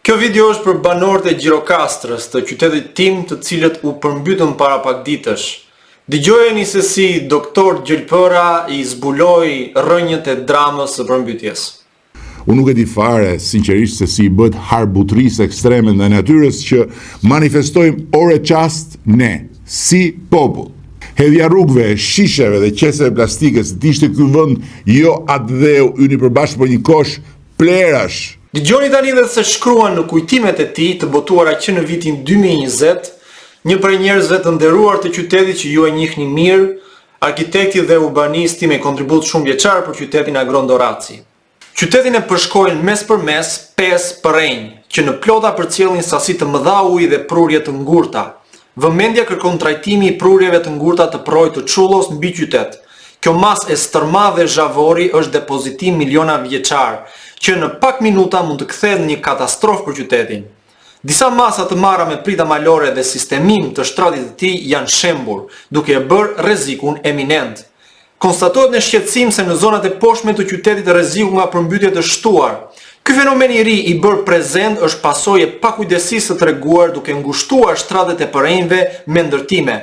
Kjo video është për banorët e Gjirokastrës, të qytetit tim, të cilët u përmbytën para pak ditësh. Dëgjojeni se si doktor Gjelpëra i zbuloi rrënjët e dramës së përmbytjes. Unë nuk e di fare, sinqerisht, se si bëhet harbutrisë ekstreme ndaj natyrës që manifestojmë ore qast ne, si popull. Hedhja rrugëve, shisheve dhe qeseve plastike, se t'ishte ky vend jo atë dheu yni përbashkë për një kosh plerash. Dëgjoni tani dhe se shkruan në kujtimet e tij të botuara që në vitin 2020, një prej njerëzve të nderuar të qytetit që ju e njihni mirë, arkitekti dhe urbanisti me kontribut shumë vjeçar për qytetin Agrondoraci. Qytetin e përshkojnë mes për mes 5 përrenj, që në plota përcjellin sasi të mëdha ujë dhe prurje të ngurta. Vëmendja kërkon trajtimi i prurjeve të ngurta të Projë të Çullos mbi qytet. Kjo masë e stërma dhe zhavori është depozitim miliona vjeçar, që në pak minuta mund të kthehet në një katastrofë për qytetin. Disa masa të marra me prita malore dhe sistemim të shtratit të tij janë shembur, duke e bërë rrezikun eminent. Konstatohet në shqetësim se në zonat e poshtme të qytetit rreziku nga përmbytjet është shtuar. Ky fenomen i ri i bërë prezent është pasojë e pakujdesisë së treguar duke ngushtuar shtratet e përrenjve me ndërtime.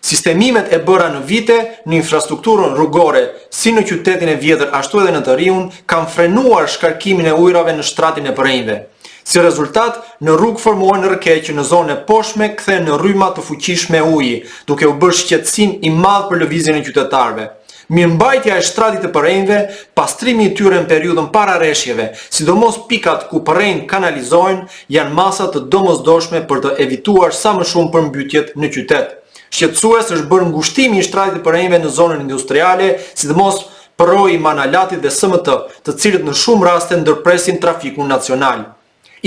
Sistemimet e bëra në vite në infrastrukturën rrugore, si në qytetin e vjetër ashtu edhe në të riun, kanë frenuar shkarkimin e ujrave në shtratin e përrenjve. Si rezultat, në rrugë formohen rrëkej që në zonën e poshtme kthehen në rryma të fuqishme uji, duke u bërë shqetësim i madh për lëvizjen e qytetarëve. Mirëmbajtja e shtratit të përrenjve, pastrimi i tyre në periudhën para rreshjeve, sidomos pikat ku përrenjt kanalizohen, janë masa të domosdoshme për të evituar sa më shumë përmbytjet në qytet. Shqetësues është bërë ngushtimi i shtratit të përrenjve në zonën industriale, sidomos Projë, Manalatit dhe SMT, të cilët në shumë raste ndërpresin trafikun nacional.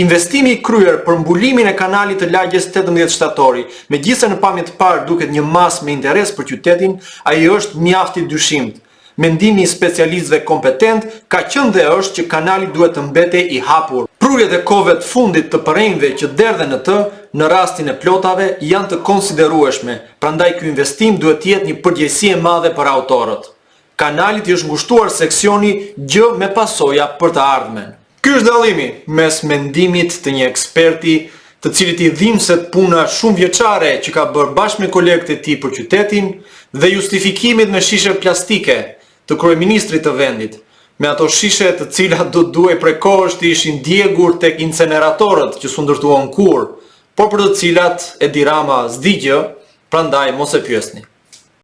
Investimi i kryer për mbulimin e kanalit të lagjes 18 shtatori, megjithëse në pamje të parë duket një masë me interes për qytetin, ai është mjaft i dyshimt. Mendimi i specialistëve kompetent ka qenë dhe është që kanali duhet të mbetej i hapur. Prurjet e kohëve të fundit të përrenjve që derdhen në të, në rastin e plotave, janë të konsiderueshme, prandaj ky investim duhet të jetë një përgjegjësi e madhe për autorët. Kanalit i është ngushtuar seksioni gjë me pasoja për të ardhmen. Ky është dallimi mes mendimit të një eksperti, të cilit i dhimbset puna shumë vjeçare që ka bërë bashkë me kolegët e tij për qytetin, dhe justifikimit me shishe plastike të kryeministrit të vendit, me ato shishe të cilat do duhej prej kohësh të ishin djegur tek inceneratorët që s'u ndërtuan kurrë, por për të cilat Edi Rama s'di gjë, prandaj mos e pyesni.